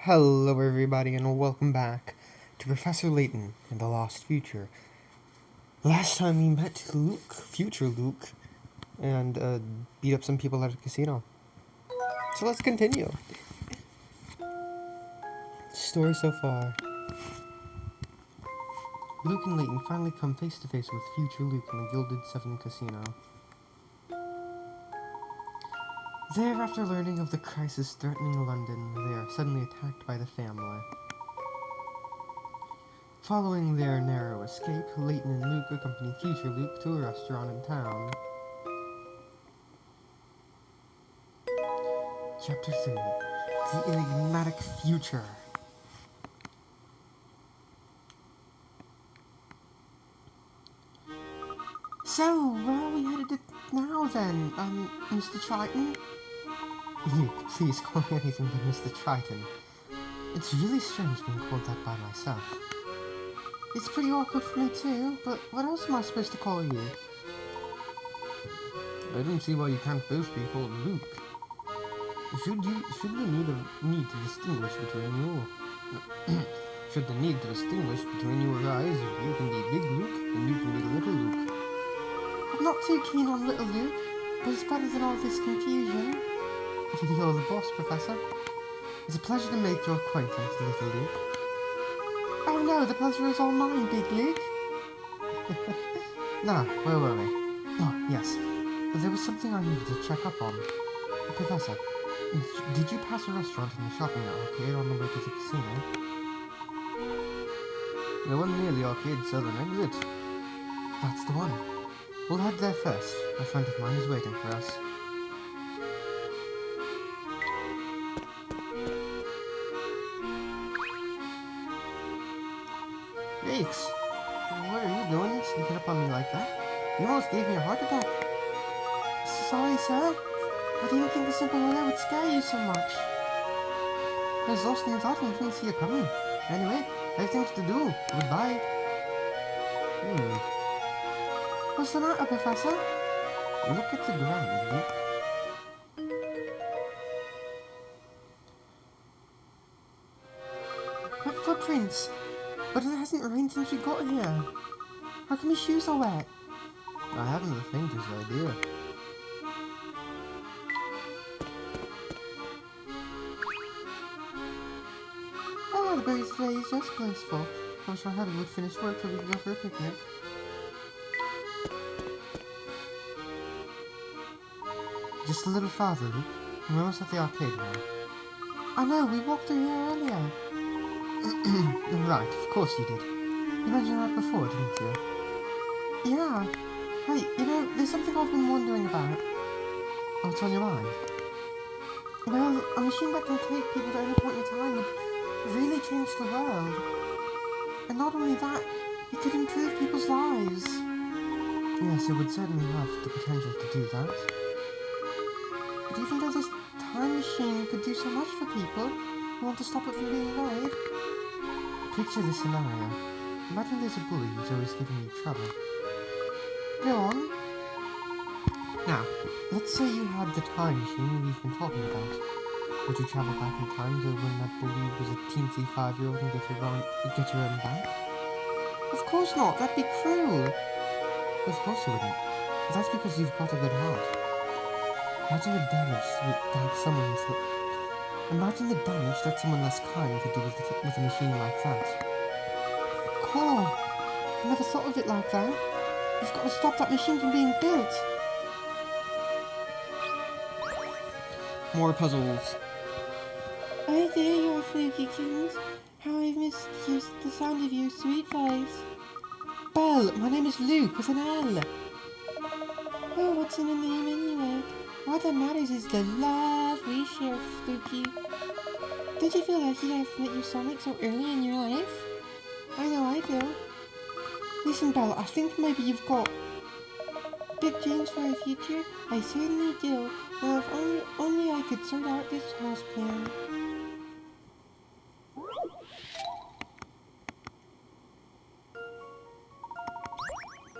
Hello, everybody, and welcome back to Professor Layton in the Lost Future. Last time we met Luke, future Luke, and beat up some people at a casino. So let's continue. Story so far. Luke and Layton finally come face to face with future Luke in the Gilded Seven Casino. There, after learning of the crisis threatening London, they are suddenly attacked by the family. Following their narrow escape, Layton and Luke accompany future Luke to a restaurant in town. Chapter 3. The Enigmatic Future. So, where are we headed to now then, Mr. Triton? Luke, please call me anything but Mr. Triton. It's really strange being called that by myself. It's pretty awkward for me too, but what else am I supposed to call you? I don't see why you can't both be called Luke. Should the need to distinguish between you should the need to distinguish between you arise, you can be Big Luke and you can be Little Luke. I'm not too keen on Little Luke, but it's better than all this confusion. You're the boss, Professor. It's a pleasure to make your acquaintance, Little Luke. Oh no, the pleasure is all mine, Big Luke. Now, where were we? Oh, yes. There was something I needed to check up on. Professor, did you pass a restaurant in the shopping arcade on the way to the casino? The one near the arcade's southern exit. That's the one. We'll head there first. A friend of mine is waiting for us. Yikes! What are you doing, sneaking up on me like that? You almost gave me a heart attack. Sorry, sir. I didn't think the simple weather would scare you so much. I was lost in thought and didn't see you coming. Anyway, I have things to do. Goodbye. What's the matter, Professor? Look at the ground, Luke. Quick footprints! But it hasn't rained since we got here. How come my shoes are wet? I haven't the faintest idea. Oh, the breeze today is just blissful. I wish my hubby would finish work so we could go for a picnic. Just a little farther, Luke. We're almost at the arcade now. I know, we walked through here earlier. Right, of course you did. You mentioned that before, didn't you? Yeah. Hey, there's something I've been wondering about. What's on your mind? Well, a machine that can take people to any point in time would really change the world. And not only that, it could improve people's lives. Yes, it would certainly have the potential to do that. But even though this time machine could do so much for people who want to stop it from being made, picture this scenario. Imagine there's a bully who's always giving you trouble. Go on. Now, let's say you had the time machine we've been talking about. Would you travel back in time to when that bully was a teensy 5-year-old and get your own back? Of course not, that'd be cruel. Of course you wouldn't. But that's because you've got a good heart. Imagine the damage that someone less kind could do with a machine like that. Cool. I never thought of it like that. We've got to stop that machine from being built. More puzzles. Oh dear, you fluky kings. How I've missed the sound of your sweet voice. Belle, my name is Luke with an L. Oh, what's in a name anyway? What that matters is the love we share, Fluky. Did you feel lucky to have met your soulmate so early in your life? I know I do. Listen, Belle, I think maybe you've got big dreams for our future. I certainly do. Now, if only I could sort out this house plan.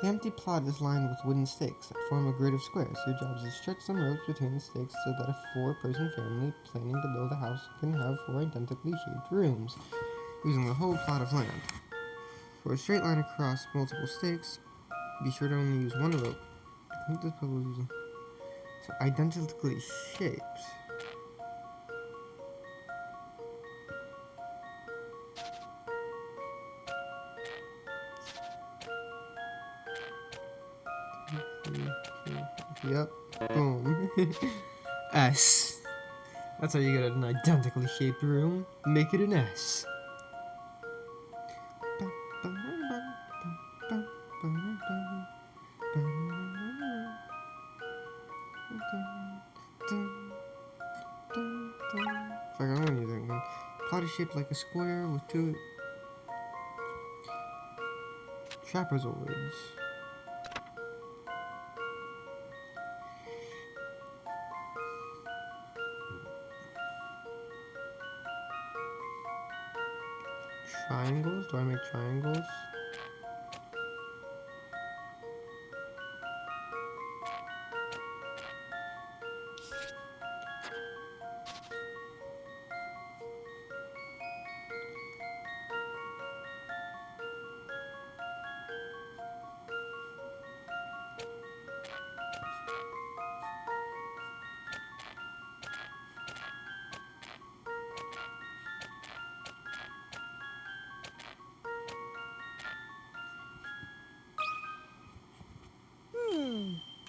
The empty plot is lined with wooden stakes that form a grid of squares. Your job is to stretch some ropes between the stakes so that a four-person family planning to build a house can have four identically shaped rooms, using the whole plot of land. For a straight line across multiple stakes, be sure to only use one rope. I think this puzzle is using so identically shaped. Yep. Boom. S. That's how you get an identically shaped room. Make it an S. It's like I don't know anything. Plot is shaped like a square with two trapezoids. Triangles? Do I make triangles?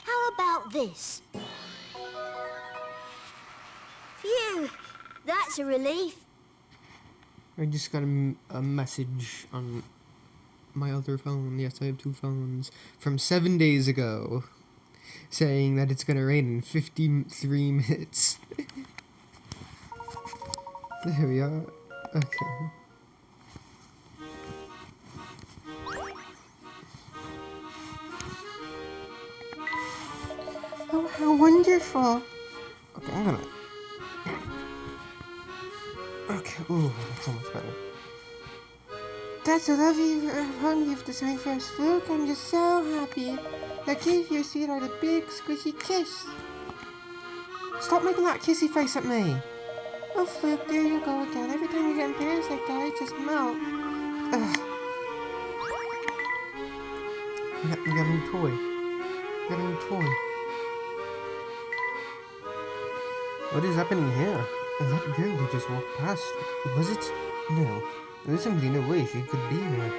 How about this? Phew, that's a relief. I just got a message on my other phone. Yes, I have two phones from 7 days ago saying that it's gonna rain in 53 minutes. There we are. Okay. Oh, how wonderful. Okay, I'm gonna... Okay, ooh, that's so much better. That's a lovely home you've designed for us, Luke. I'm just so happy. I gave your sweetheart a big, squishy kiss. Stop making that kissy face at me. Oh, Fluke, there you go again. Every time you get embarrassed like that, I just melt. Ugh. We got a new toy. We got a new toy. What is happening here? That girl who just walked past, was it? No. There's simply no way she could be here.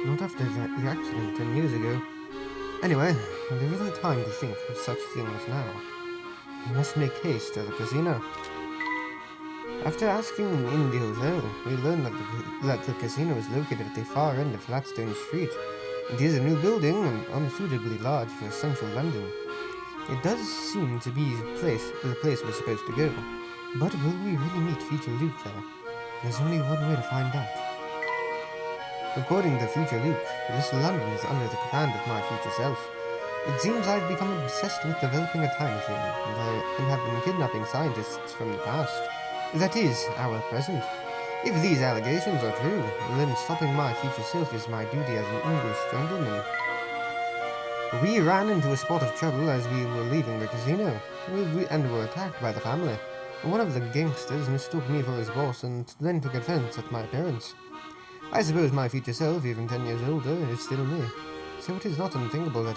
Not after the accident 10 years ago. Anyway, there isn't time to think of such things now. We must make haste to the casino. After asking in the hotel, we learned that the casino is located at the far end of Flatstone Street. It is a new building and unsuitably large for central London. It does seem to be the place we're supposed to go. But will we really meet future Luke there? There's only one way to find out. According to future Luke, this London is under the command of my future self. It seems I've become obsessed with developing a time machine, and have been kidnapping scientists from the past. That is, our present. If these allegations are true, then stopping my future self is my duty as an English gentleman. We ran into a spot of trouble as we were leaving the casino, and were attacked by the family. One of the gangsters mistook me for his boss and then took offense at my appearance. I suppose my future self, even 10 years older, is still me. So it is not unthinkable that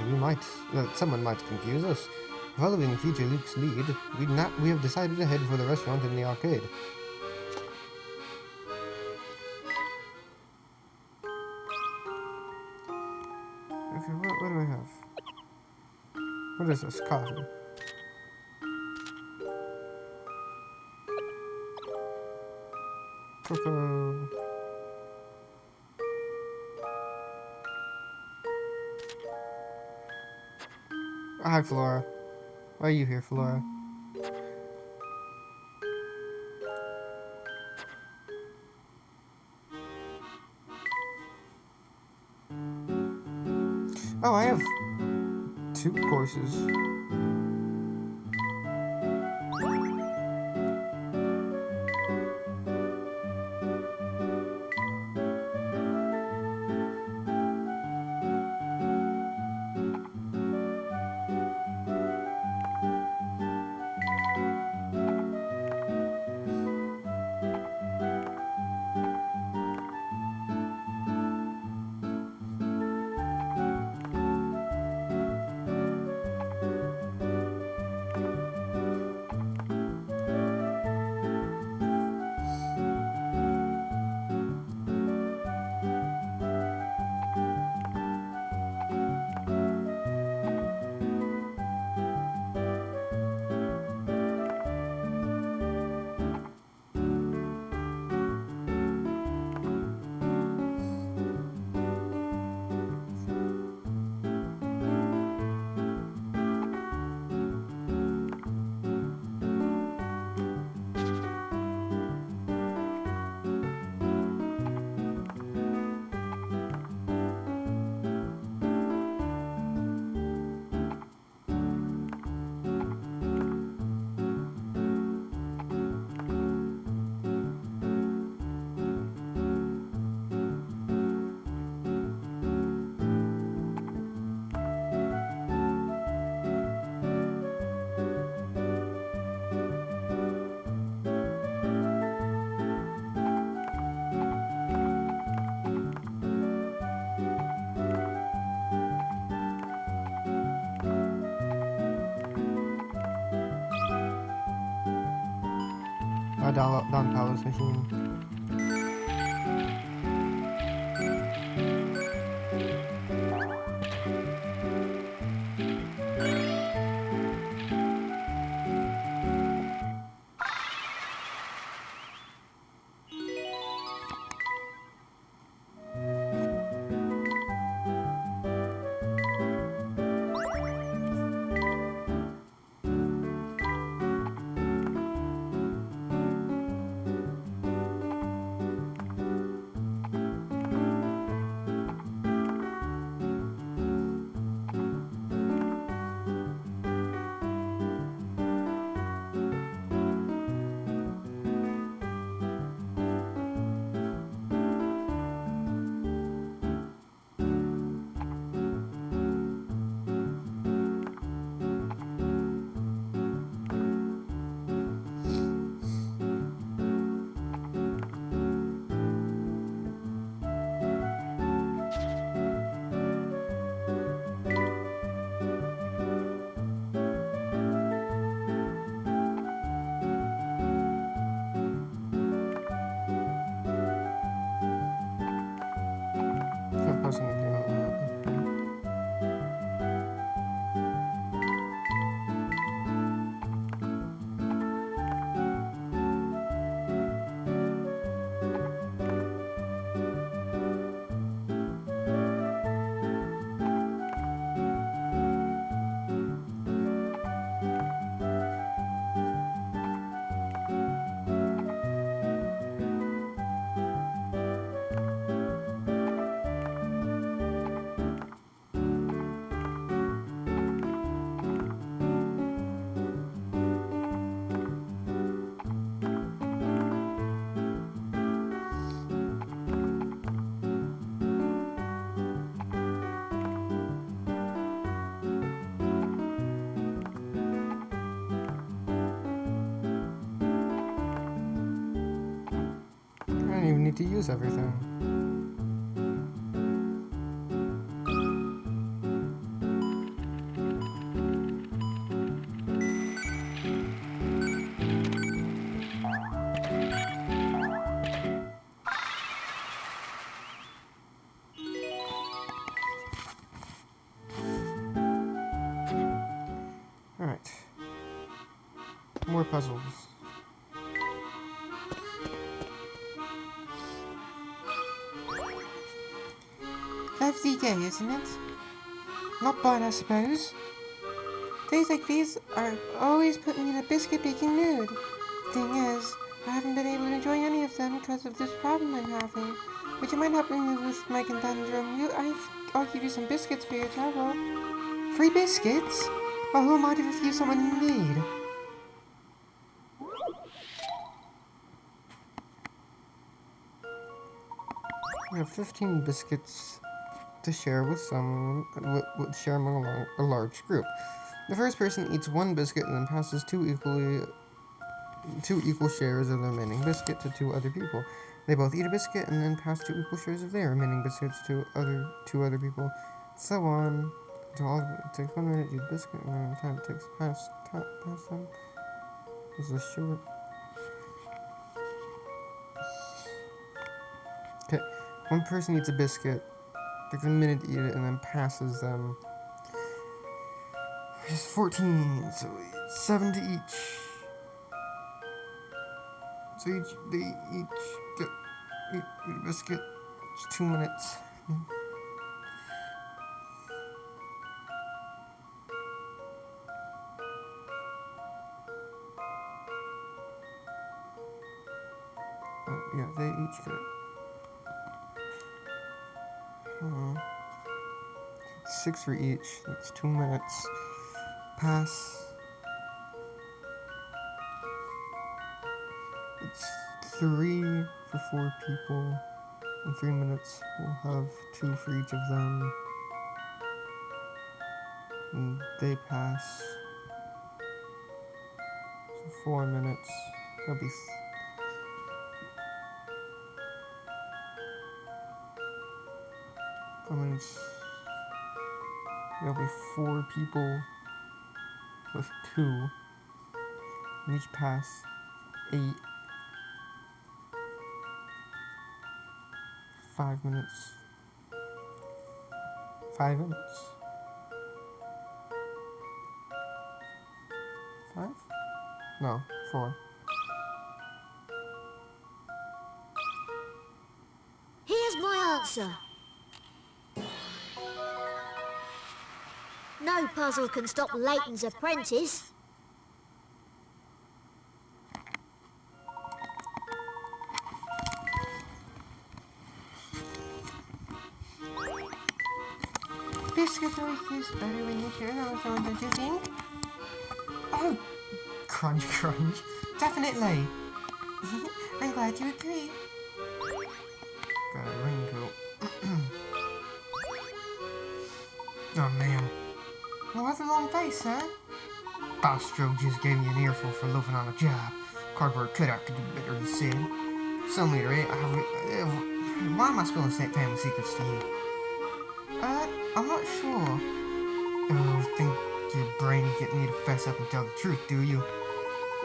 someone might confuse us. Following future Luke's lead, we have decided to head for the restaurant in the arcade. Okay, what do I have? What is this? Coffee. Cocoa. Hi, Flora. Why are you here, Flora? Oh, I have 2 courses. Don Palos machine. Can't post anything on that. I don't even need to use everything. Alright. More puzzles. Lovely day, isn't it? Not bad, I suppose. Days like these are always put me in a biscuit-baking mood. Thing is, I haven't been able to enjoy any of them because of this problem I'm having. Would you mind helping me with my conundrum? I'll give you some biscuits for your trouble. Free biscuits? Well, who am I to refuse someone in need? We have 15 biscuits to share with someone, share among a large group. The first person eats one biscuit and then passes two equal shares of the remaining biscuit to two other people. They both eat a biscuit and then pass two equal shares of their remaining biscuits to two other people. So on. It takes 1 minute to eat a biscuit and then the time it takes to pass them. This is short. Okay, one person eats a biscuit, takes a minute to eat it, and then passes them. It's 14, so 7 to each. So they eat a biscuit. It's 2 minutes. Oh, yeah, they each get 6 for each. That's 2 minutes. Pass. It's 3 for 4 people. In 3 minutes, we'll have 2 for each of them. And they pass. So 4 minutes. That'll be 4 minutes. There'll be 4 people with 2. And each pass 8. 5 minutes. 5 minutes. 5? No, 4. Here's my answer. No puzzle can stop Layton's apprentice. Biscuit always tastes better when you share them with someone, don't you think? Oh, crunch, crunch. Definitely. I'm glad you agree. Got a raincoat. Oh, man. What's a long face, huh? Bostro just gave me an earful for loafing on a job. Cardboard cutout could do better than said. So, meter, why am I spilling family secrets to you? I'm not sure. Oh, think you're brainy getting me to fess up and tell the truth, do you?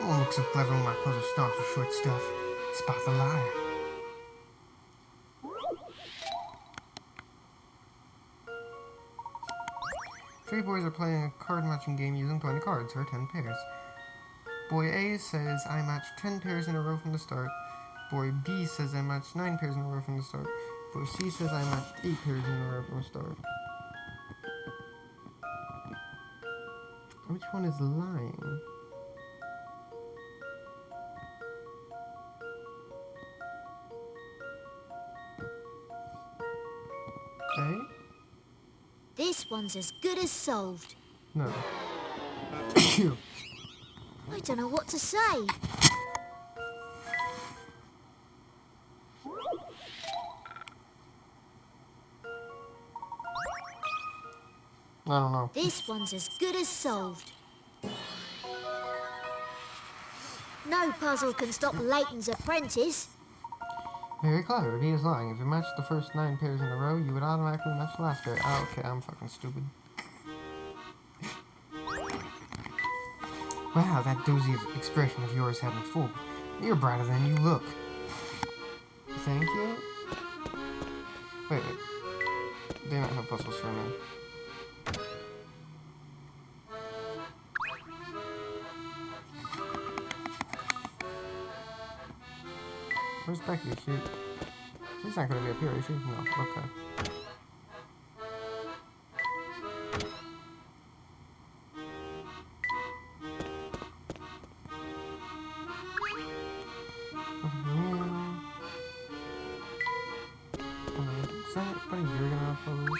You won't look so clever when my puzzle stomps with short stuff. Spot the liar. Three boys are playing a card matching game using 20 cards, or 10 pairs. Boy A says, I matched 10 pairs in a row from the start. Boy B says, I matched 9 pairs in a row from the start. Boy C says, I matched 8 pairs in a row from the start. Which one is lying? A? This one's as good as solved. No. I don't know what to say. I don't know. This one's as good as solved. No puzzle can stop Layton's apprentice. Very clever. B is lying. If you matched the first 9 pairs in a row, you would automatically match the last pair. Oh, okay, I'm fucking stupid. Wow, that dozy expression of yours had me fooled. You're brighter than you look. Thank you? Wait. They might have puzzles for me. Where's Becky? She's not gonna be up here, is she? No, okay. Is that anybody you're gonna have puzzles?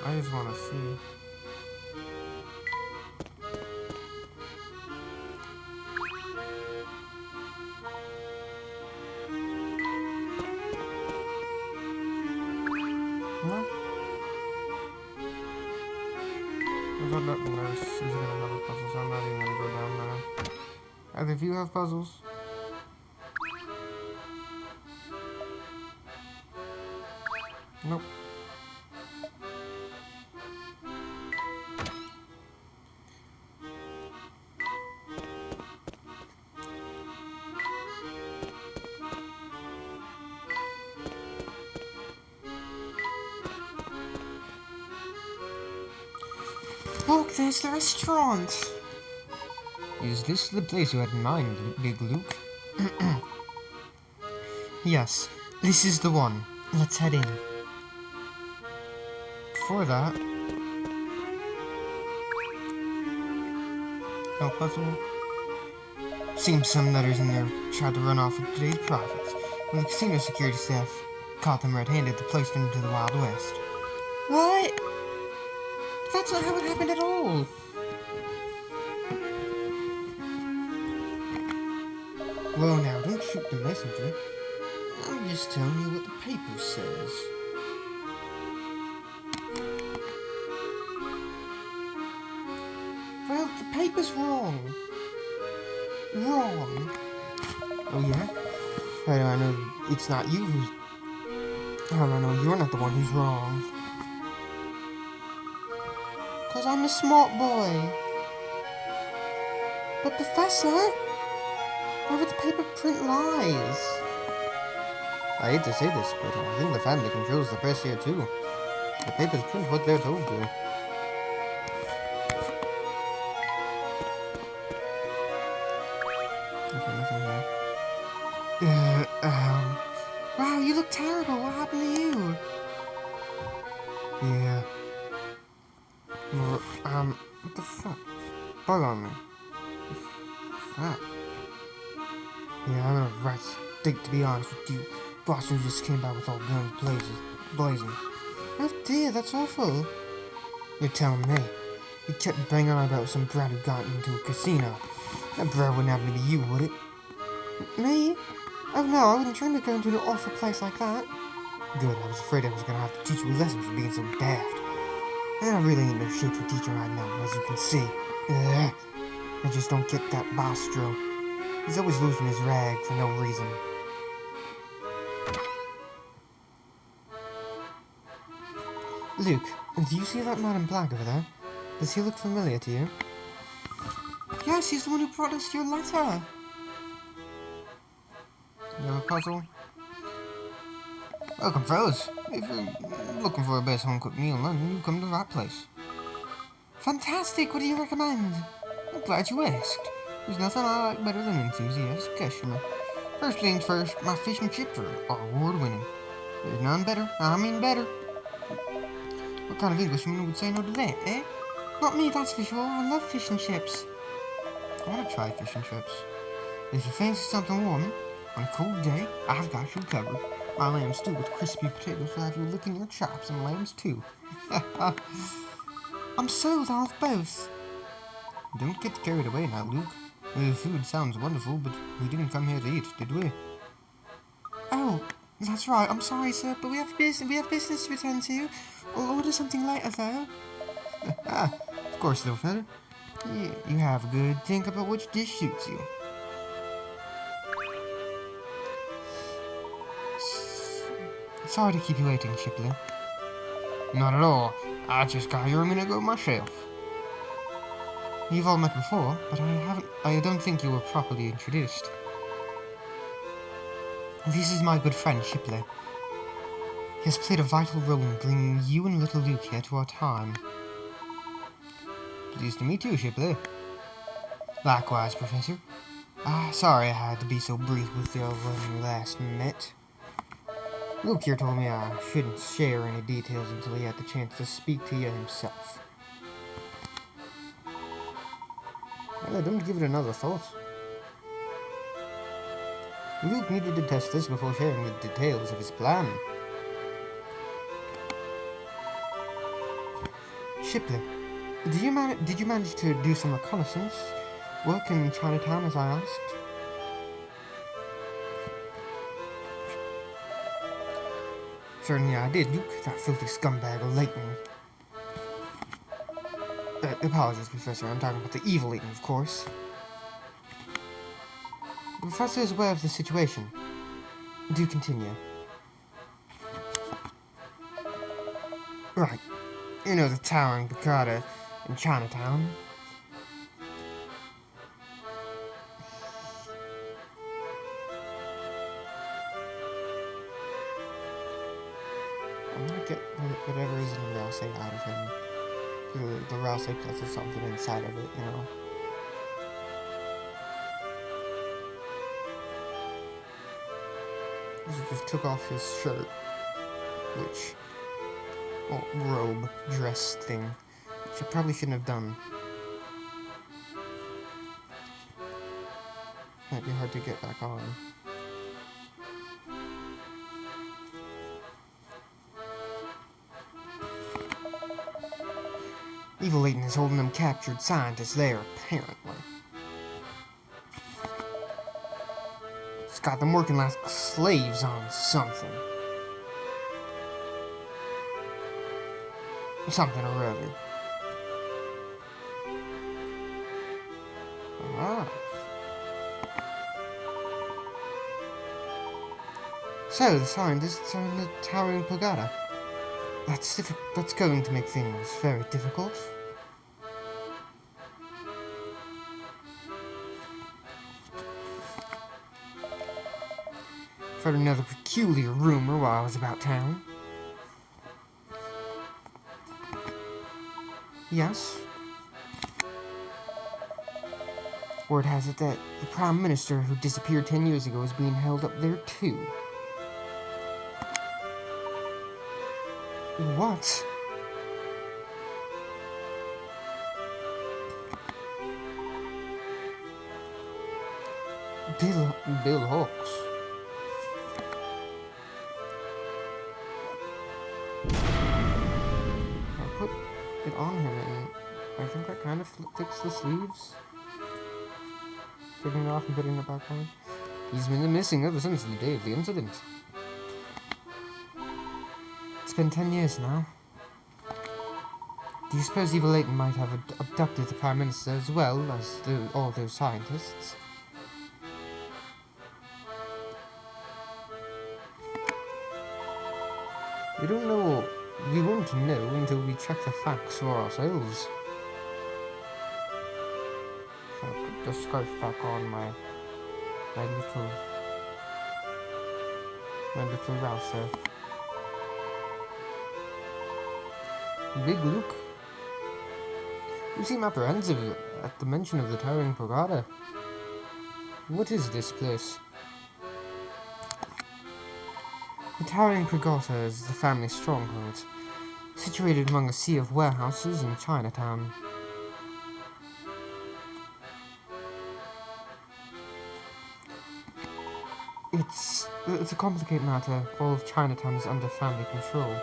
I just wanna see. No? I thought that nurse is gonna have a puzzle, so I'm not even gonna go down there. Either of you have puzzles? Nope. Look, there's the restaurant! Is this the place you had in mind, Big Luke? Yes, this is the one. Let's head in. Before that... no puzzle. Seems some nutters in there tried to run off with today's profits. When the casino security staff caught them red-handed, they placed them into the Wild West. What? That's not how it happened at all! Whoa now, don't shoot the messenger. I'm just telling you what the paper says. Well, the paper's wrong. Wrong. Oh yeah? How do I know it's not you who's... how do I know you're not the one who's wrong? 'Cause I'm a smart boy. But Professor... Wherever the paper print lies. I hate to say this, but I think the family controls the press here too. The papers print what they're told to. Okay, nothing here. Wow, you look terrible. What happened to you? Yeah. Well, what the fuck? Bug on me. Fuck. Yeah, I'm in a right state, to be honest with you. Foster just came by with all guns blazing. Oh dear, that's awful. You're telling me. You kept banging on about some brat who got into a casino. That brat wouldn't happen to be you, would it? Me? Oh no, I wouldn't dream of going to an awful place like that. Good, I was afraid I was gonna have to teach you a lesson for being so daft. And I really ain't no shape for teaching right now, as you can see. Ugh. I just don't get that Bostro. He's always losing his rag for no reason. Luke, do you see that man in black over there? Does he look familiar to you? Yes, he's the one who brought us your letter. You have a puzzle? Welcome, fellas. If you're looking for a best home-cooked meal in London, you've come to the right place. Fantastic! What do you recommend? I'm glad you asked. There's nothing I like better than an enthusiastic customer. First things first, my fish and chips are award-winning. There's none better. I mean better. What kind of Englishman would say no to that, eh? Not me, that's for sure. I love fish and chips. I want to try fish and chips. If you fancy something warm, on a cold day, I've got you covered. My lamb stew with crispy potatoes will have you licking your chops, and lambs too. I'm sold, I'll have both. Don't get carried away now, Luke. The food sounds wonderful, but we didn't come here to eat, did we? Oh, that's right. I'm sorry, sir, but we have business to attend to. We'll order something later, though. Of course, little fella. You have a good think about which dish suits you. Sorry to keep you waiting, Shipley. Not at all. I just got here a minute ago myself. You've all met before, but I don't think you were properly introduced. This is my good friend, Shipley. He has played a vital role in bringing you and little Luke here to our time. Pleased to meet you, Shipley. Likewise, Professor. Sorry I had to be so brief with you when we last met. Luke here told me I shouldn't share any details until he had the chance to speak to you himself. Well, don't give it another thought. Luke needed to test this before sharing the details of his plan. Shipley, did you manage to do some reconnaissance work in Chinatown as I asked? Certainly I did, Luke, that filthy scumbag of Layton. Apologies, Professor, I'm talking about the evil Layton, of course. The Professor is aware of the situation. Do continue. Right. You know the towering Piccata in Chinatown. I'm gonna get whatever is in the Rousey out of him. The Rousey plus or something inside of it, you know. He just took off his shirt, which, well, robe, dress thing, which I probably shouldn't have done. Might be hard to get back on. Evil Layton is holding them captured scientists there, apparently. It's got them working like slaves on something. Something or other. Ah. So, the scientists are in the towering pagoda. That's going to make things very difficult. I've heard another peculiar rumor while I was about town. Yes? Word has it that the Prime Minister who disappeared 10 years ago is being held up there too. What? Bill Hawks. I put it on him and I think I kind of fixed the sleeves. Taking it off and putting it back on. He's been missing ever since the day of the incident. It's been 10 years now. Do you suppose Evil Layton might have abducted the Prime Minister as well as all those scientists? We don't know. We won't know until we check the facts for ourselves. So I'll put the scarf back on my little rouser. Big Luke, you seem apprehensive at the mention of the Towering Pagoda. What is this place? The Towering Pagoda is the family stronghold, situated among a sea of warehouses in Chinatown. It's a complicated matter. All of Chinatown is under family control.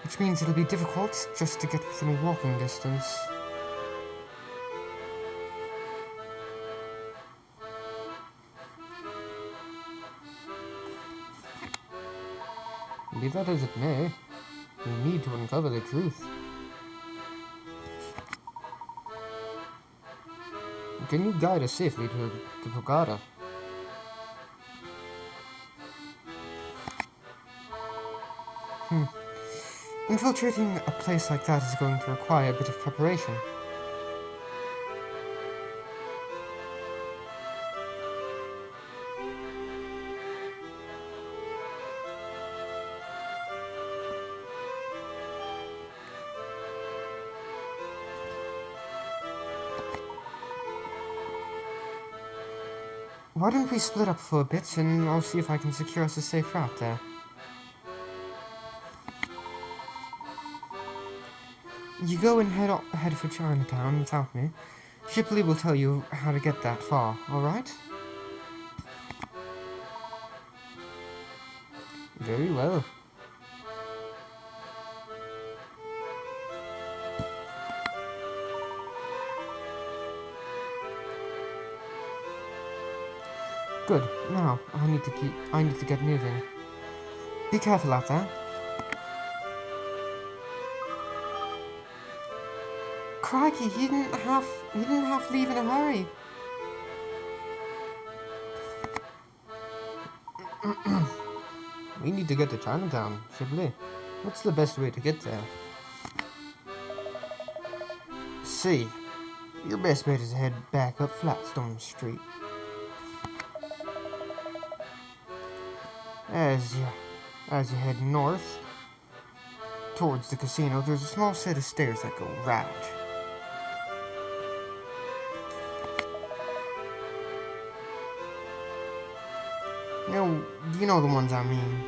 Which means it'll be difficult just to get within walking distance. Be that as it may, we need to uncover the truth. Can you guide us safely to the Pagoda? Infiltrating a place like that is going to require a bit of preparation. Why don't we split up for a bit and I'll see if I can secure us a safe route there. You go and head for Chinatown without me. Shipley will tell you how to get that far, alright? Very well. Good. Now, I need to get moving. Be careful out there. Crikey, you didn't have to leave in a hurry. We need to get to Chinatown, Shipley. What's the best way to get there? See, your best bet is to head back up Flatstone Street. As you head north towards the casino, there's a small set of stairs that go right. You know the ones I mean.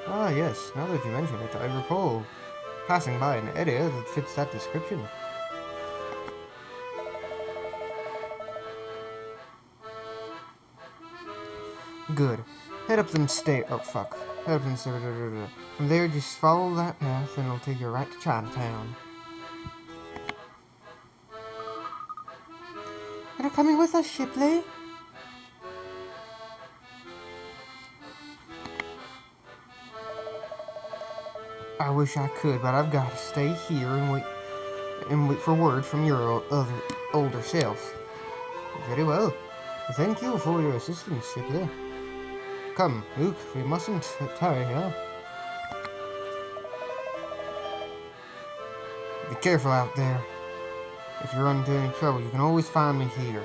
Ah, yes, now that you mention it, I recall passing by an area that fits that description. Good. Head up them stairs. Oh, fuck. Head up them stairs. From there, just follow that path and it'll take you right to Chinatown. You're coming with us, Shipley? I wish I could, but I've got to stay here and wait for word from your older self. Very well. Thank you for your assistance, Shipley. Come, Luke, we mustn't tarry here. Be careful out there. If you run into any trouble, you can always find me here.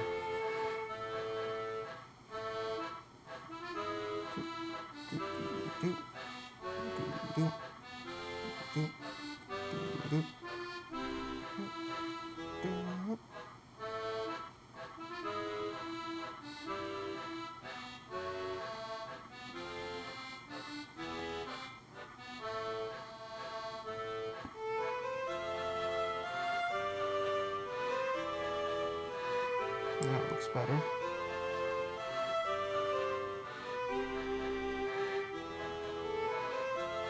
That looks better.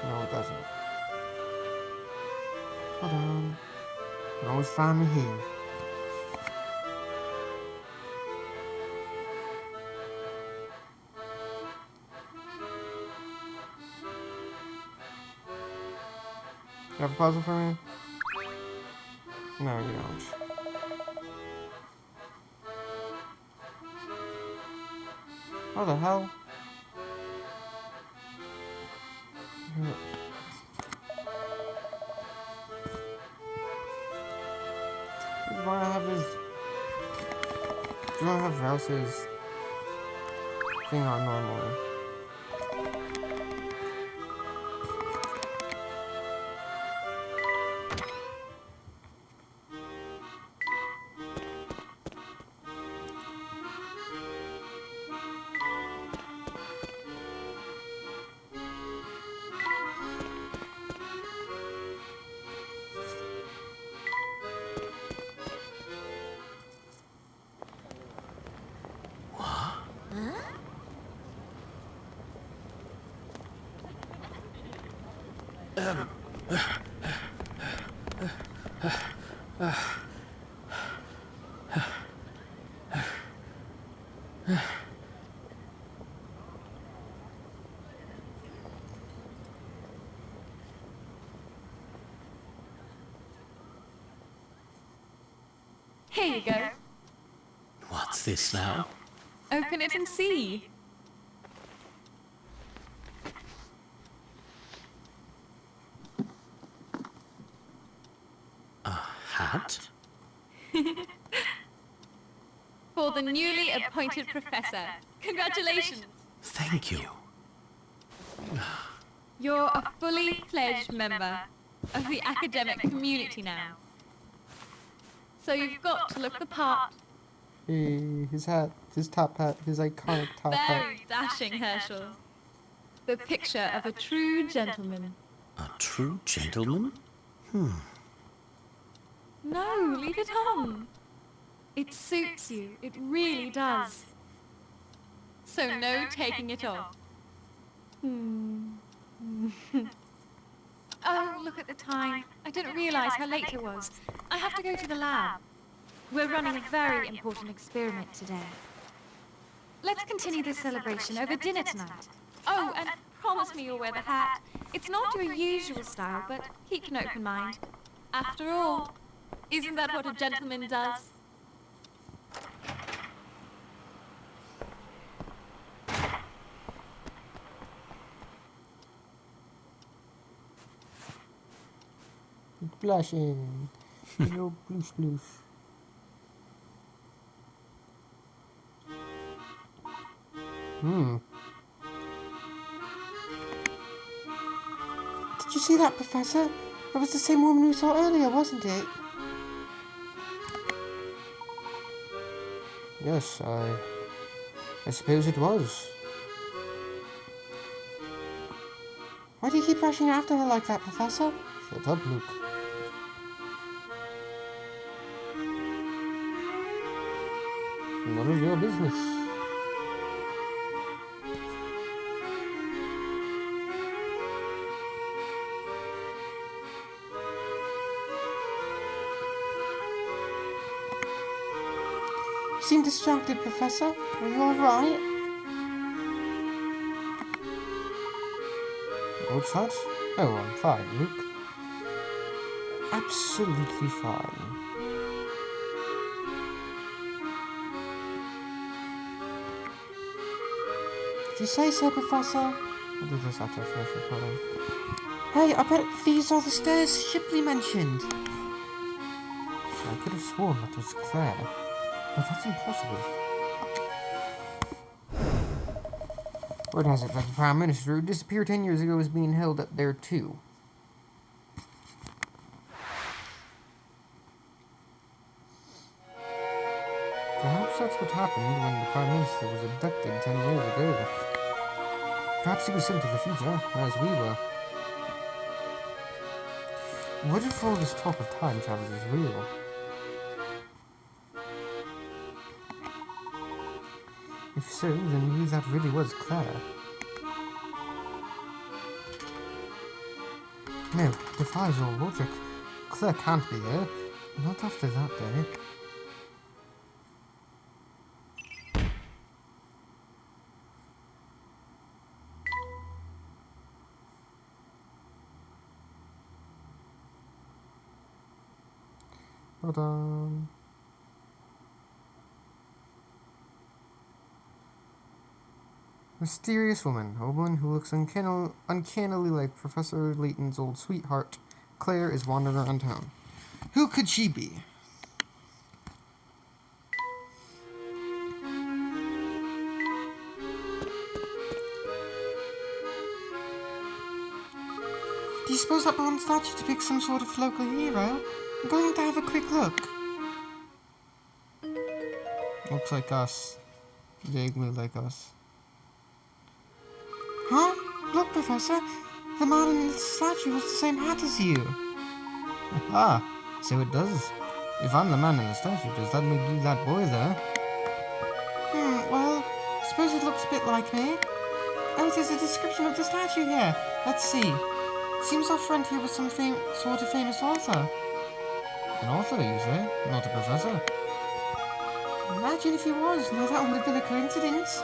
No, it doesn't. Hold on. You can always find me here. You have a puzzle for me? No, you don't. How the hell? Why I have this? Do I have Rouse's thing on normally? Here you go. What's this now? Open it and see. A hat? For the newly appointed professor. Congratulations. Thank you. You're a fully pledged member of the academic community now. So you've got to look the part. Hey, his hat, his top hat, his iconic top hat. Very dashing, Herschel. The picture of a true gentleman. A true gentleman? No, leave it on. It suits you. It really does. So no taking it off. Oh, look at the time. I didn't realize how late it was. I have to go to the lab. We're running a very important experiment today. Let's continue this celebration over dinner tonight. Oh, and promise me you'll wear the hat. It's not your usual style, but keep an open mind. After all, isn't that what a gentleman does? Blushing. Hello, bloosh bloosh. Did you see that, Professor? That was the same woman we saw earlier, wasn't it? Yes, I suppose it was. Why do you keep rushing after her like that, Professor? Shut up, Luke. None of your business. You seem distracted, Professor. Are you alright? What's that? Oh, I'm fine, Luke. Absolutely fine. If you say so, Professor. I'll do this after I finish recording. Hey, I bet these are the stairs Shipley mentioned. I could have sworn that was Claire, but that's impossible. Word has it that the Prime Minister, who disappeared 10 years ago, is being held up there too. Perhaps that's what happened when the Prime Minister was abducted 10 years ago. Perhaps he was sent to the future, as we were. What if all this talk of time travel is real? If so, then maybe that really was Claire. No, it defies all logic. Claire can't be here. Not after that day. Hold on. Mysterious woman. A woman who looks uncannily like Professor Layton's old sweetheart. Claire is wandering around town. Who could she be? Do you suppose that bronze statue depicts some sort of local hero? I'm going to have a quick look. Looks like us. Vaguely like us. Huh? Look, Professor. The man in the statue has the same hat as you. Ah, so it does. If I'm the man in the statue, does that make you that boy there? Well, I suppose it looks a bit like me. Oh, there's a description of the statue here. Let's see. It seems our friend here was some sort of famous author. An author, you say? Not a professor. Imagine if he was. Now that would have been a coincidence.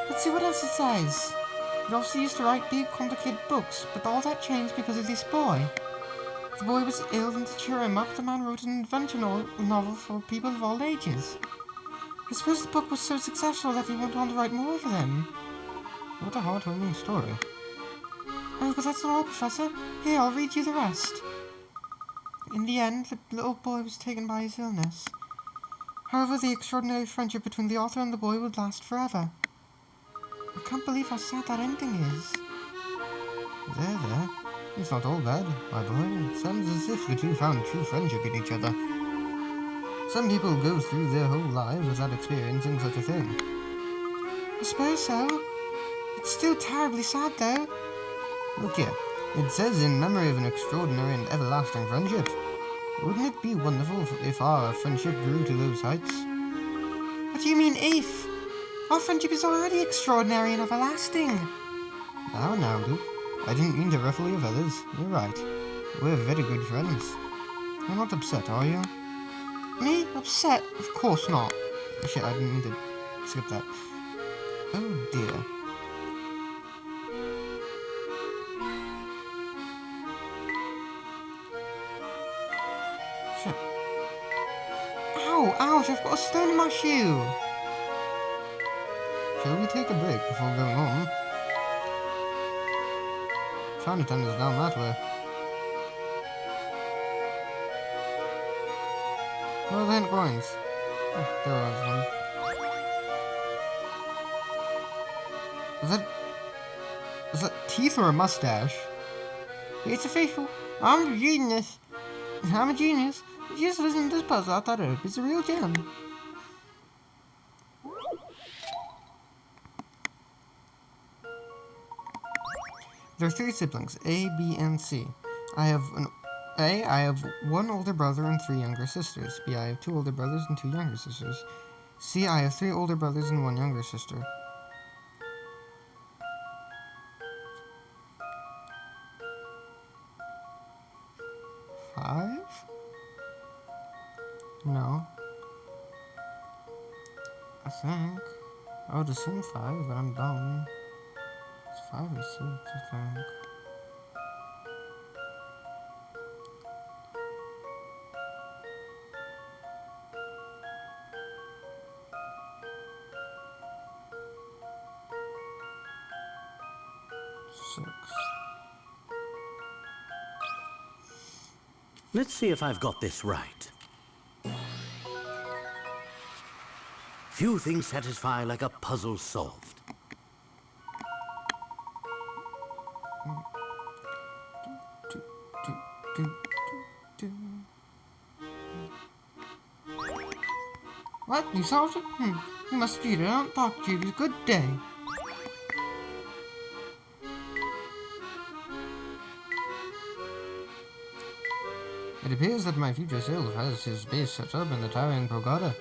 Let's see what else it says. He also used to write big, complicated books, but all that changed because of this boy. The boy was ill, and to cheer him up, the man wrote an adventure novel for people of all ages. I suppose the book was so successful that he went on to write more for them. What a heart-warming story. Oh, but that's not all, Professor. Here, I'll read you the rest. In the end, the little boy was taken by his illness. However, the extraordinary friendship between the author and the boy would last forever. I can't believe how sad that ending is. There. It's not all bad, my boy. It sounds as if the two found true friendship in each other. Some people go through their whole lives without experiencing such a thing. I suppose so. It's still terribly sad, though. Look here. It says in memory of an extraordinary and everlasting friendship. Wouldn't it be wonderful if our friendship grew to those heights? What do you mean, if? Our friendship is already extraordinary and everlasting. Now, Luke. I didn't mean to ruffle your feathers. You're right. We're very good friends. You're not upset, are you? Me? Upset? Of course not. Oh, shit, I didn't mean to skip that. Oh dear. Shit. Ow! Ouch! I've got a stone in my shoe! Shall we take a break before going on? Chinatown is down that way. Where are the hint coins? Oh, there was one. Is that teeth or a mustache? It's official. I'm a genius. Just listen to this puzzle. I thought it's a real gem. There are 3 siblings, A, B, and C. I have one older brother and 3 younger sisters. B, I have 2 older brothers and 2 younger sisters. C, I have 3 older brothers and 1 younger sister. Five? No. I think. I would assume 5, but I'm dumb. It's 5 or 6, I think. Let's see if I've got this right. Few things satisfy like a puzzle solved. What? You solved it? You must read it out. Talk to you. Good day. It appears that my future self has his base set up in the towering pagoda,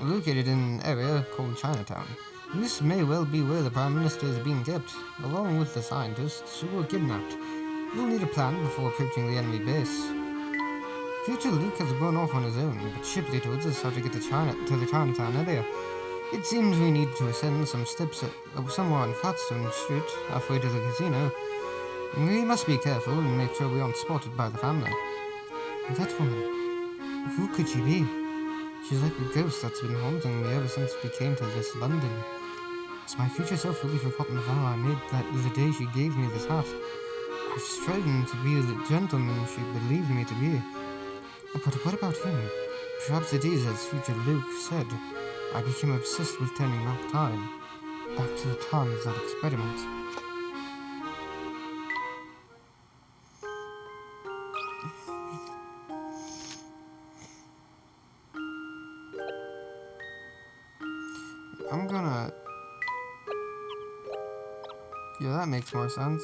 located in an area called Chinatown. This may well be where the Prime Minister is being kept, along with the scientists who were kidnapped. You'll need a plan before approaching the enemy base. Future Luke has gone off on his own, but Shipley told us how to get to the Chinatown area. It seems we need to ascend some steps somewhere on Flatstone Street, halfway to the casino. We must be careful and make sure we aren't spotted by the family. That woman, who could she be? She's like a ghost that's been haunting me ever since we came to this London. Has my future self really forgotten the vow I made the day she gave me this hat? I've striven to be the gentleman she believed me to be. But what about him? Perhaps it is as future Luke said. I became obsessed with turning back time. Back to the time of that experiment. I'm gonna... Yeah, that makes more sense.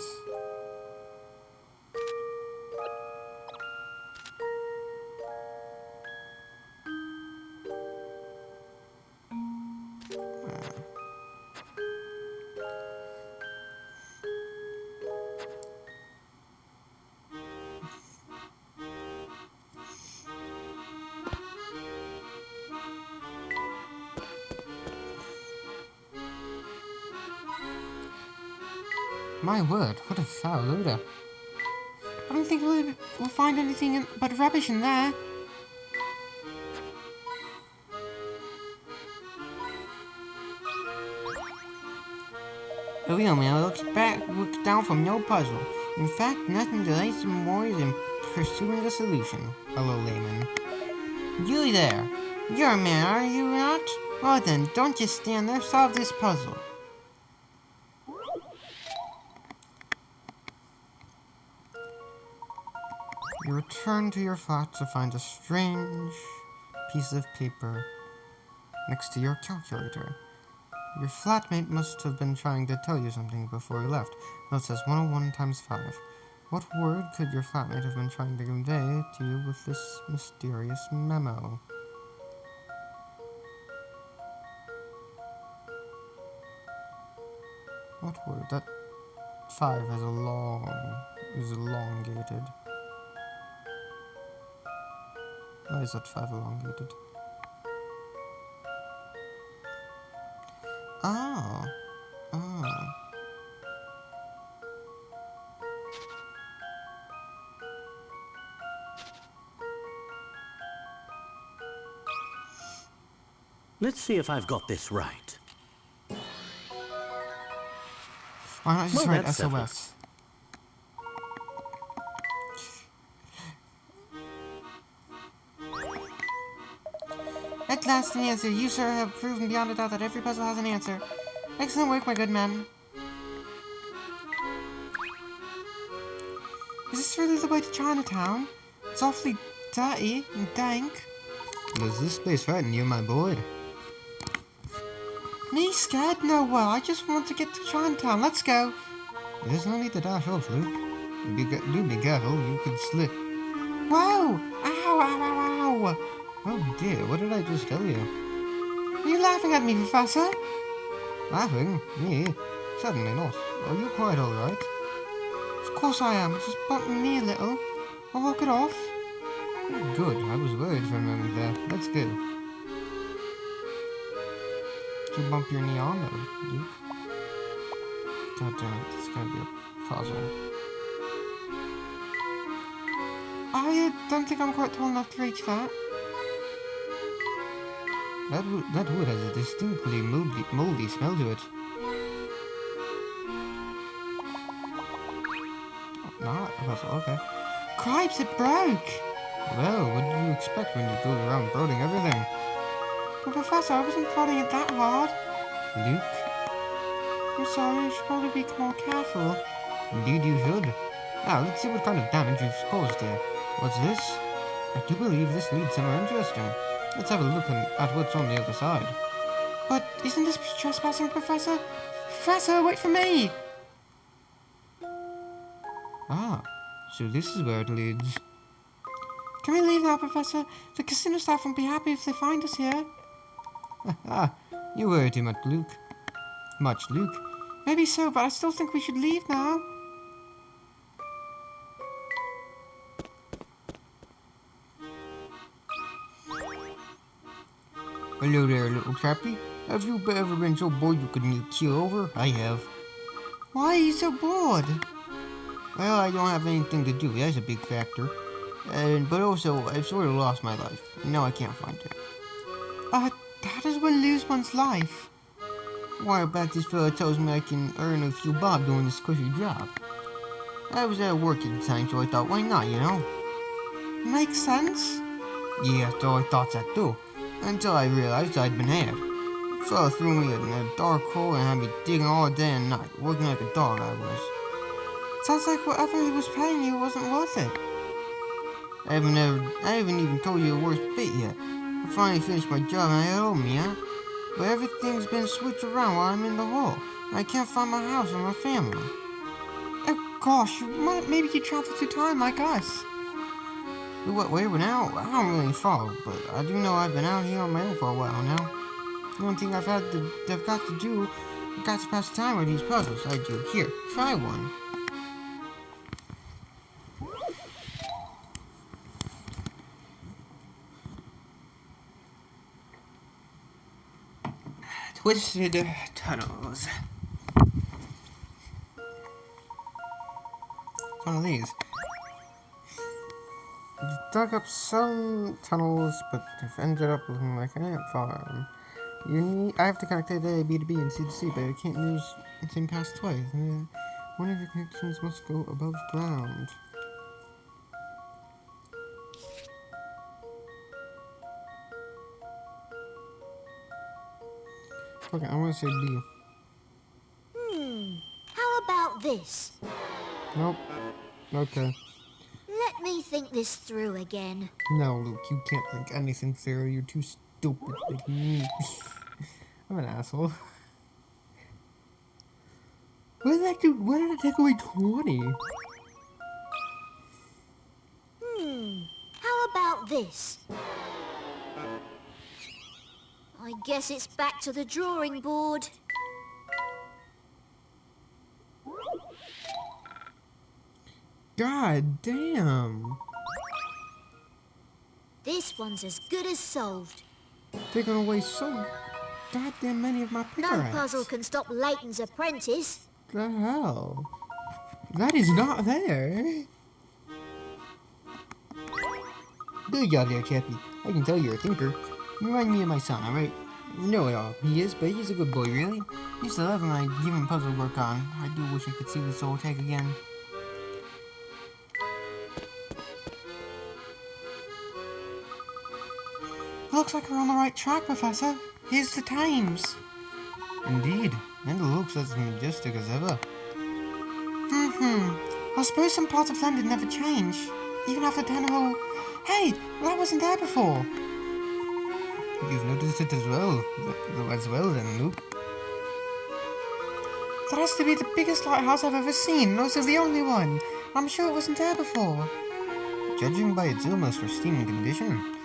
My word, what a foul odor. I don't think we'll find anything but rubbish in there. The real man looks down from no puzzle. In fact, nothing delights him more than pursuing a solution. Hello, layman. You there. You're a man, are you not? Well then, don't just stand there, solve this puzzle. You return to your flat to find a strange piece of paper next to your calculator. Your flatmate must have been trying to tell you something before he left. Note says 101 times 5. What word could your flatmate have been trying to convey to you with this mysterious memo? What word? That 5 is elongated. Why is that 5 elongated? Oh. Let's see if I've got this right. Why not just write that's SOS? At last an answer. You, sir, have proven beyond a doubt that every puzzle has an answer. Excellent work, my good man. Is this really the way to Chinatown? It's awfully dirty and dank. Does this place frighten you, my boy? Me scared? No, well, I just want to get to Chinatown. Let's go. There's no need to dash off, Luke. Do be careful, you could slip. Whoa! Ow, ow, ow, ow! Oh dear, what did I just tell you? Are you laughing at me, Professor? Laughing? Me? Certainly not. Are you quite alright? Of course I am. Just bump me a little. I'll walk it off. Good. I was worried for a moment there. Let's go. Did you bump your knee on, though, Luke? God damn it. It's gonna be a puzzle. I don't think I'm quite tall enough to reach that. That wood has a distinctly moldy smell to it. Oh, not a puzzle, okay. Cripes, it broke! Well, what do you expect when you go around brooding everything? But Professor, I wasn't prodding it that hard. Luke? I'm sorry, I should probably be more careful. Indeed you should. Now, let's see what kind of damage you've caused here. What's this? I do believe this leads somewhere interesting. Let's have a look at what's on the other side. But isn't this trespassing, Professor? Professor, wait for me! Ah, so this is where it leads. Can we leave now, Professor? The casino staff won't be happy if they find us here. Ah, you worry too much, Luke. Luke. Maybe so, but I still think we should leave now. Hello there, little chappie. Have you ever been so bored you couldn't keel over? I have. Why are you so bored? Well, I don't have anything to do. That's a big factor. But also, I've sort of lost my life. Now I can't find it. How does one lose one's life? A while back, this fella tells me I can earn a few bob doing this cushy job. I was at work at the time, so I thought, why not, you know? Makes sense. Yeah, so I thought that too. Until I realized I'd been had. The fella threw me in a dark hole and had me digging all day and night, working like a dog I was. Sounds like whatever he was paying you wasn't worth it. I haven't even told you the worst bit yet. I finally finished my job and I head home, yeah? But everything's been switched around while I'm in the hole. I can't find my house or my family. Oh gosh, maybe you traveled through time like us. Wait, now? I don't really follow, but I do know I've been out here on my own for a while now. The only thing I've got to do, I've got to pass the time with these puzzles I do. Here, try one. Twisted tunnels. One of these. I've dug up some tunnels, but have ended up looking like an ant farm. I have to connect A, B to B, and C to C, but I can't use the same path twice. One of the connections must go above ground. Okay, I want to say B. How about this? Nope. Okay. Let me think this through again. No, Luke, you can't think anything through. You're too stupid. I'm an asshole. Why did it take away 20? How about this? I guess it's back to the drawing board. God damn. This one's as good as solved. Taking away so goddamn many of my No pickaxe. puzzle can stop Layton's apprentice. The hell? That is not there. Booyah there, chappie. I can tell you're a thinker. You remind me of my son, alright? No at all. He is, but he's a good boy, really. Used to love when I give him puzzle work on. I do wish I could see the soul tag again. Looks like we're on the right track, Professor. Here's the times. Indeed, and it looks as majestic as ever. I suppose some parts of London never change, even after Tannehill. Hey, that wasn't there before. You've noticed it as well. Then, Luke. That has to be the biggest lighthouse I've ever seen, and also the only one. I'm sure it wasn't there before. Judging by its almost pristine condition,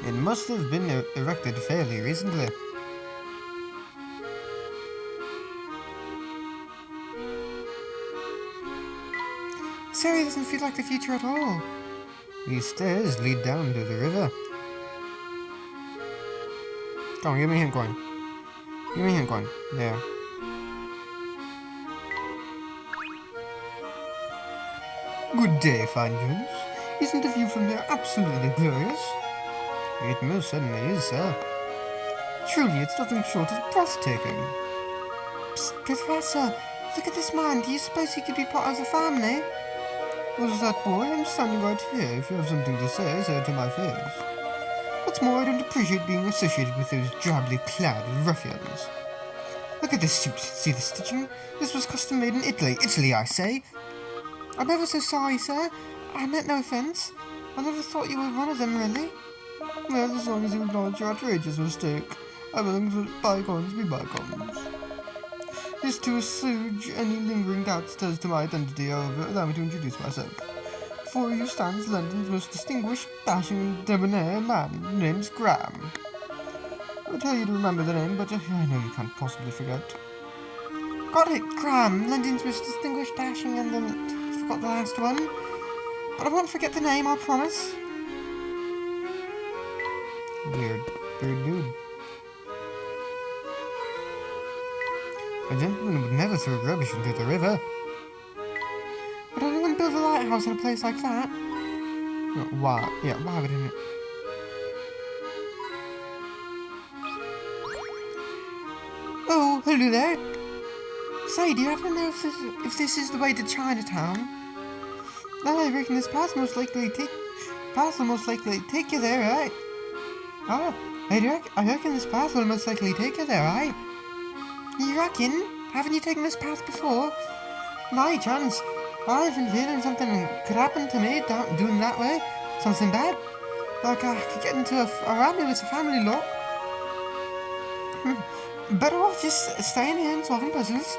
it must have been erected fairly recently. This area doesn't feel like the future at all. These stairs lead down to the river. Come on, give me a hint coin. Give me a hint coin. There. Good day, fine Jones. Isn't the view from there absolutely glorious? It most certainly is, sir. Truly, it's nothing short of breathtaking. Psst, Professor, look at this man. Do you suppose he could be part of the family? Was that boy? I'm standing right here. If you have something to say it to my face. What's more, I don't appreciate being associated with those drably clad ruffians. Look at this suit. See the stitching? This was custom made in Italy. Italy, I say. I'm ever so sorry, sir. I meant no offence. I never thought you were one of them, really. Well, as long as you acknowledge your outrageous mistake, I'm willing to let bygones be bygones. Just to assuage any lingering doubts as to my identity, however, allow me to introduce myself. Before you stands London's most distinguished, dashing, and debonair man, name's Graham. I'll tell you to remember the name, but I know you can't possibly forget. Got it, Graham, London's most distinguished, dashing, and then forgot the last one. But I won't forget the name, I promise. Weird dude. A gentleman would never throw rubbish into the river. Would anyone build a lighthouse in a place like that? Why? Yeah, why would anyone? Oh, hello there. Say, do you happen to know if this is the way to Chinatown? I reckon this path will most likely take you there, right? Ah, I reckon this path will most likely take you there, right? You reckon? Haven't you taken this path before? My chance. I've been feeling something could happen to me doing that way. Something bad. Like I could get into a family with a family lot. Better off just staying here and solving puzzles.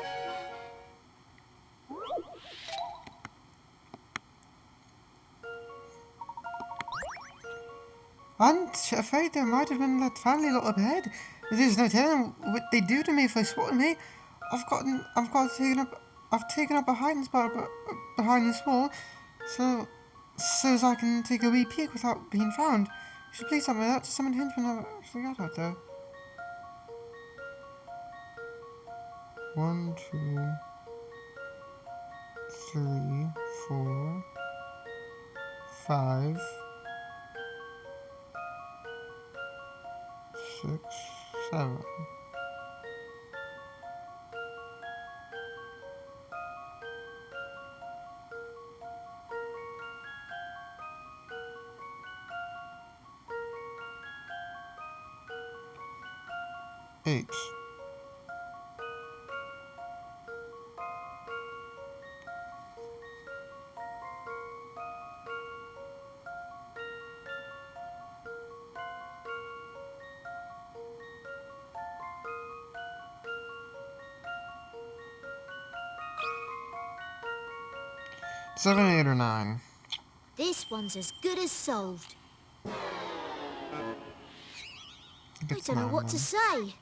I'm afraid there might have been that family lot up ahead. There's no telling what they'd do to me if they spotted me. I've taken up a hiding spot behind this wall, so as I can take a wee peek without being found. You should please tell me that to summon henchmen I've actually got out there. 1, 2, 3, 4, 5, 6, 7. Eight. Seven, 8, or 9. This one's as good as solved. I don't know what to say.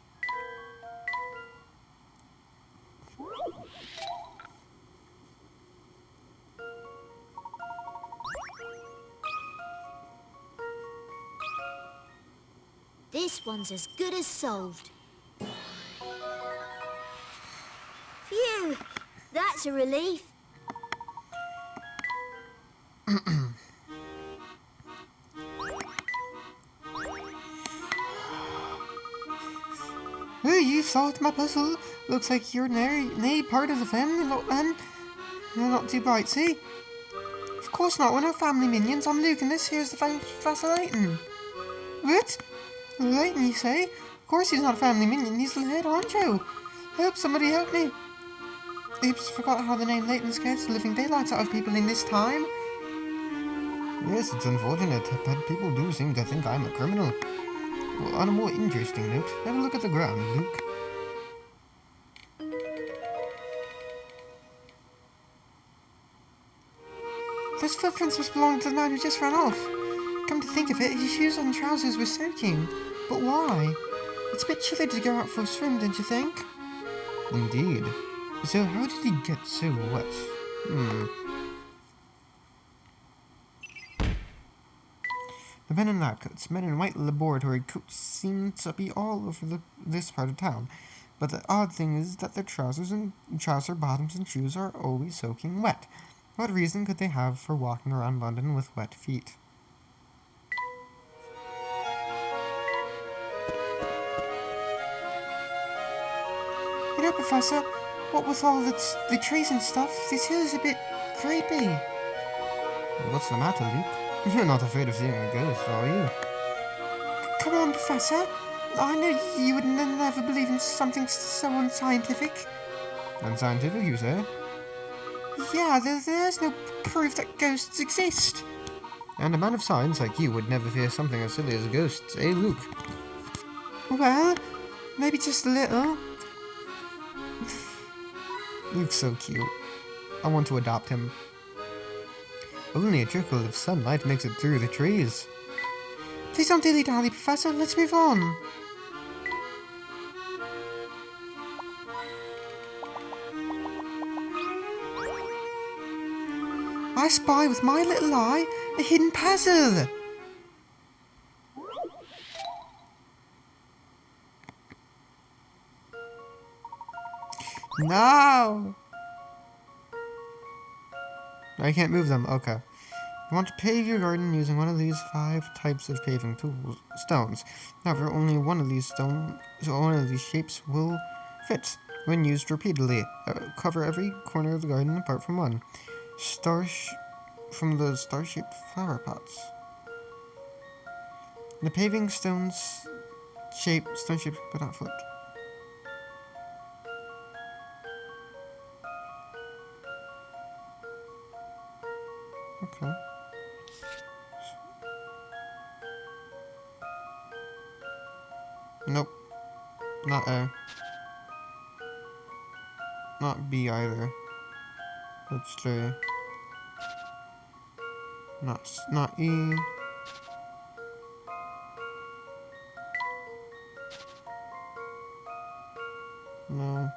This one's as good as solved. Phew! That's a relief. Oh, you solved my puzzle. Looks like you're nay part of the family lot then. You're not too bright, see? Of course not, we're no family minions. I'm Luke and this here's the Professor Layton. What? Layton, you say? Of course he's not a family minion, he's the head honcho. Help, somebody help me. Oops, forgot how the name Layton scares the living daylights out of people in this time. Yes, it's unfortunate, but people do seem to think I'm a criminal. Well, on a more interesting note, have a look at the ground, Luke. Those footprints must belong to the man who just ran off. Come to think of it, his shoes and trousers were soaking. But why? It's a bit chilly to go out for a swim, don't you think? Indeed. So how did he get so wet? The men in lab coats, men in white laboratory coats seem to be all over this part of town. But the odd thing is that their trouser bottoms and shoes are always soaking wet. What reason could they have for walking around London with wet feet? You know, Professor, what with all the trees and stuff, this hill is a bit creepy. What's the matter, Luke? You're not afraid of seeing a ghost, are you? Come on, Professor. I know you would never believe in something so unscientific. Unscientific, you say? Yeah, there's no proof that ghosts exist. And a man of science like you would never fear something as silly as ghosts, eh, Luke? Well, maybe just a little. Luke's so cute. I want to adopt him. Only a trickle of sunlight makes it through the trees. Please don't dilly-dally, Professor. Let's move on. I spy with my little eye a hidden puzzle. No! I can't move them. Okay. You want to pave your garden using one of these 5 types of paving stones. However, only one of these shapes will fit when used repeatedly. Cover every corner of the garden apart from one. From the star-shaped flower pots. The paving stone-shaped but not flipped. Okay. Nope. Not A. Not B either. That's J. Not E. No.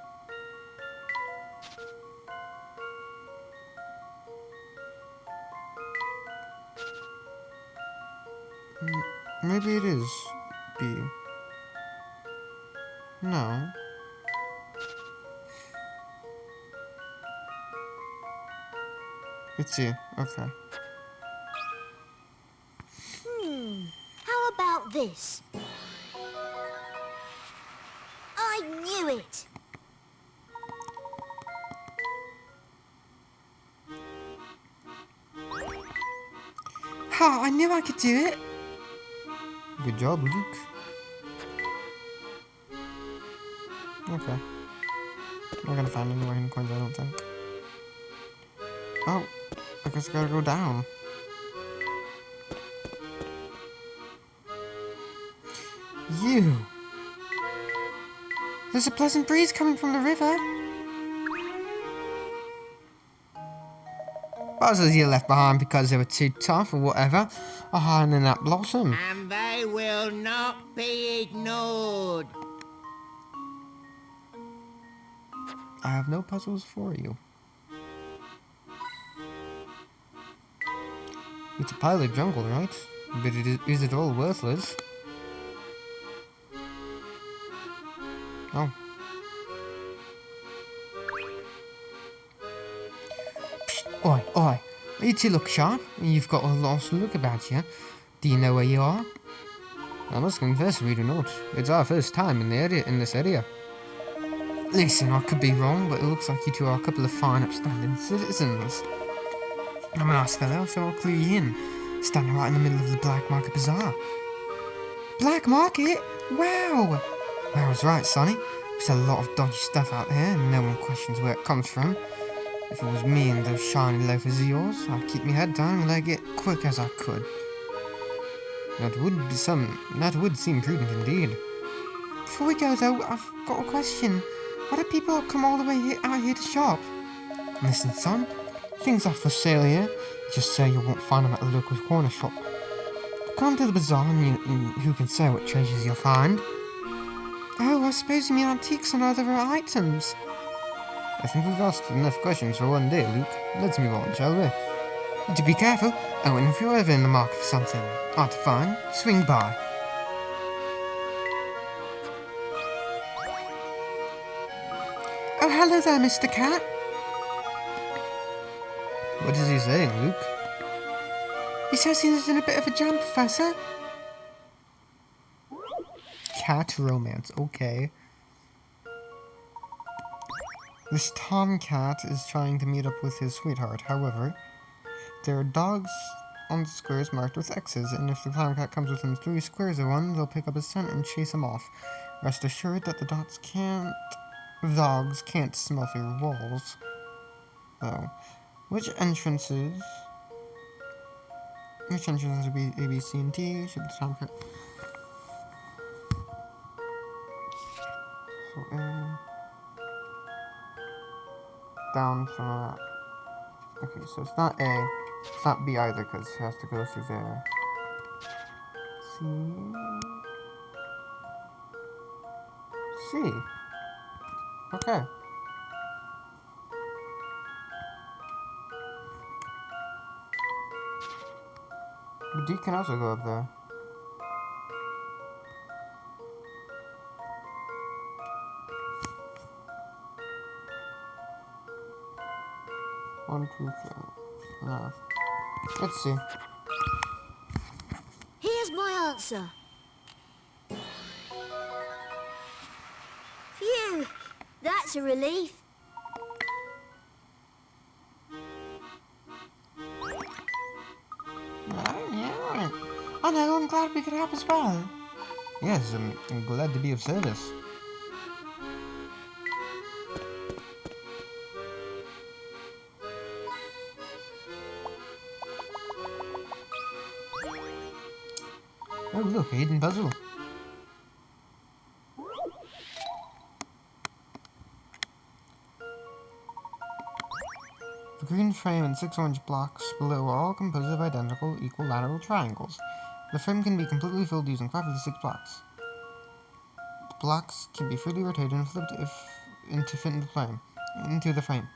Maybe it is B. No. It's C. Okay. How about this? I knew it! Ha! I knew I could do it! Good job, Luke. Okay. I'm not gonna find any more hidden coins, I don't think. Oh, I guess I gotta go down. You! There's a pleasant breeze coming from the river. Puzzles you left behind because they were too tough or whatever are hiding in that blossom. And they will not be ignored. I have no puzzles for you. It's a pile of jungle, right? But is it all worthless? Oh. Psst, oi, oi. You two look sharp. You've got a lost look about you. Do you know where you are? I must confess we do not. It's our first time in this area. Listen, I could be wrong, but it looks like you two are a couple of fine, upstanding citizens. I'm a nice fellow, so I'll clue you in. Standing right in the middle of the Black Market Bazaar. Black Market? Wow! I was right, Sonny. There's a lot of dodgy stuff out there, and no one questions where it comes from. If it was me and those shiny loafers of yours, I'd keep my head down and leg it quick as I could. That would seem prudent indeed. Before we go, though, I've got a question. Why do people come all the way out here to shop? Listen, son. Things are for sale here. Just so you won't find them at the local corner shop. Come to the bazaar and who can say what treasures you'll find? Oh, I suppose you mean antiques and other items. I think we've asked enough questions for one day, Luke. Let's move on, shall we? To be careful. Oh, and if you're ever in the market for something hard to find, swing by. Oh, hello there, Mr. Cat. What is he saying, Luke? He says he's in a bit of a jam, Professor. Cat romance, okay. This tomcat is trying to meet up with his sweetheart. However, There are dogs on the squares marked with X's, and if the clown cat comes within 3 squares of one, they'll pick up his scent and chase him off. Rest assured that the dogs can't smell through your walls. Though, which entrances would be A, B, C, and D? Should the clown cat? So A, down from that. Okay, so it's not A, it's not B either, because it has to go through there. C. C. Okay. But D can also go up there. One, two, three. No. Let's see. Here's my answer. Phew, that's a relief. Yeah. I know, I'm glad we could help as well. Yes, I'm glad to be of service. Oh look, a hidden puzzle. The green frame and 6 orange blocks below are all composed of identical equilateral triangles. The frame can be completely filled using 5 of the 6 blocks. The blocks can be freely rotated and flipped to fit into the frame.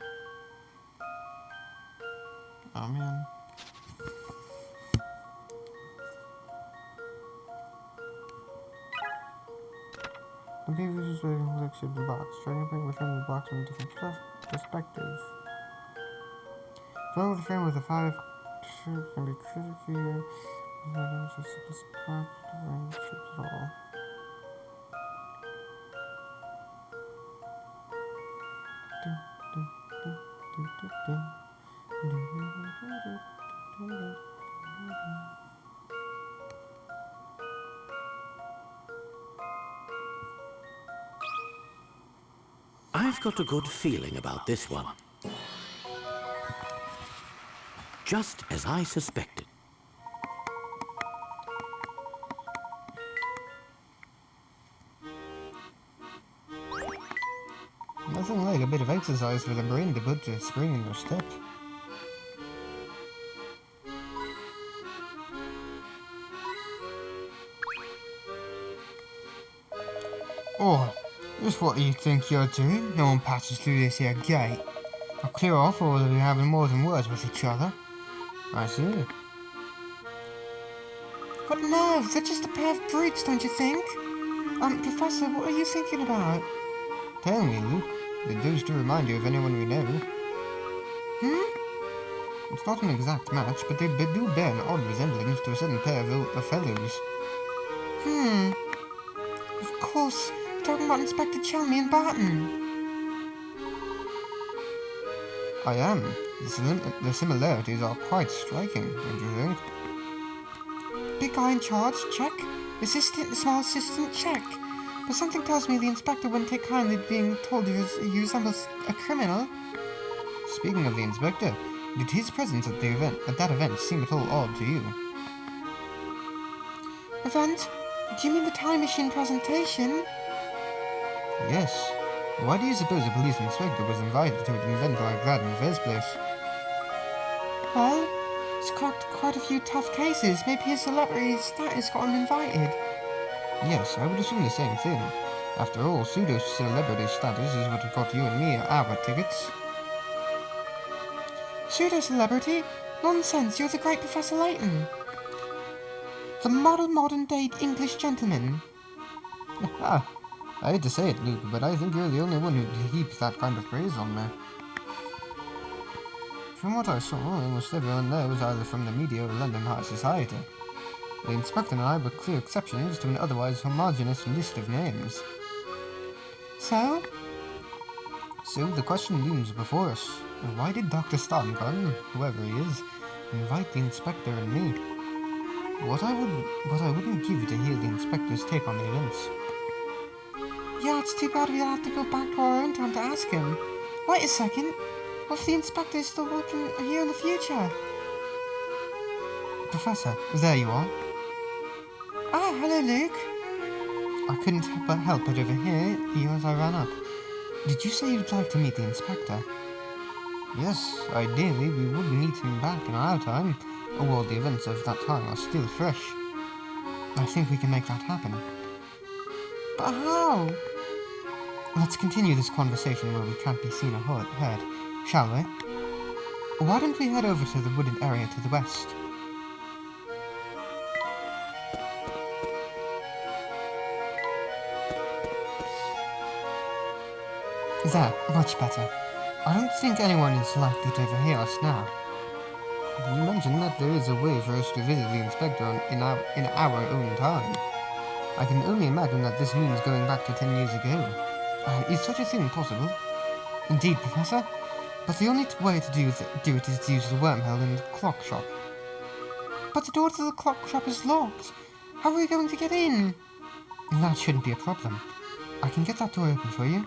Oh man. The paper is a complex shape of the box, trying to bring the frame of the box from different perspectives. Filling the frame with a 5 can be tricky. The simplest part of the range shapes at all. I've got a good feeling about this one. Just as I suspected. Nothing like a bit of exercise for the brain to put a spring in your step. Oh, just what do you think you're doing? No one passes through this here gate. I'll clear off, or we'll be having more than words with each other. I see. What nerve! They're just a pair of brutes, don't you think? Professor, what are you thinking about? Tell me, Luke. Did those two remind you of anyone we know? It's not an exact match, but they do bear an odd resemblance to a certain pair of fellows. Of course, we're talking about Inspector Chelmy and Barton. I am. The similarities are quite striking, don't you think? Big guy in charge, check. Small assistant, check. But something tells me the inspector wouldn't take kindly being told you resemble a criminal. Speaking of the inspector, did his presence at that event seem at all odd to you? Event? Do you mean the time machine presentation? Yes. Why do you suppose a police inspector was invited to an event like that in the first place? Well, he's cracked quite a few tough cases. Maybe his celebrity status got him invited. Yes, I would assume the same thing. After all, pseudo-celebrity status is what got you and me our tickets. Pseudo-celebrity? Nonsense, you're the great Professor Layton. The modern-day English gentleman. Ah, I hate to say it, Luke, but I think you're the only one who heaps that kind of praise on me. From what I saw, almost everyone there was either from the media or London high society. The inspector and I were clear exceptions to an otherwise homogeneous list of names. So the question looms before us. Why did Dr. Staunton, whoever he is, Invite the inspector and me. What I wouldn't give to hear the inspector's take on the events. Yeah, it's too bad we have to go back to our own town to ask him. Wait a second. What if the inspector is still working here in the future? Professor, there you are. Ah, hello, Luke. I couldn't help but overhear you as I ran up. Did you say you'd like to meet the inspector? Yes, ideally we would meet him back in our time, while the events of that time are still fresh. I think we can make that happen. But how? Let's continue this conversation where we can't be seen or heard, shall we? Why don't we head over to the wooded area to the west? There, much better. I don't think anyone is likely to overhear us now. You mentioned that there is a way for us to visit the inspector in our own time. I can only imagine that this means going back to 10 years ago. Is such a thing possible? Indeed, Professor. But the only way to do it is to use the wormhole in the clock shop. But the door to the clock shop is locked. How are we going to get in? That shouldn't be a problem. I can get that door open for you.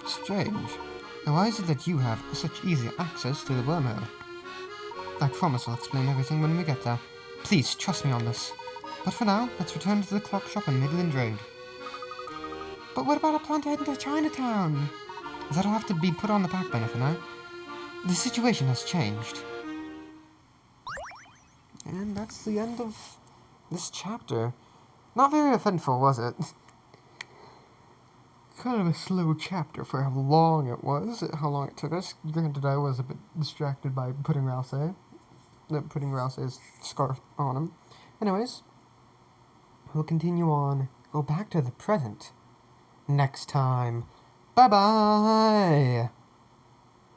Strange. Why is it that you have such easy access to the wormhole? I promise I'll explain everything when we get there. Please, trust me on this. But for now, let's return to the clock shop on Midland Road. But what about our plan to head into Chinatown? That'll have to be put on the back burner for now. The situation has changed. And that's the end of this chapter. Not very eventful, was it? Kind of a slow chapter for how long it was, how long it took us. Granted, I was a bit distracted by putting Rousey's scarf on him. Anyways, we'll continue on, go back to the present next time. Bye-bye!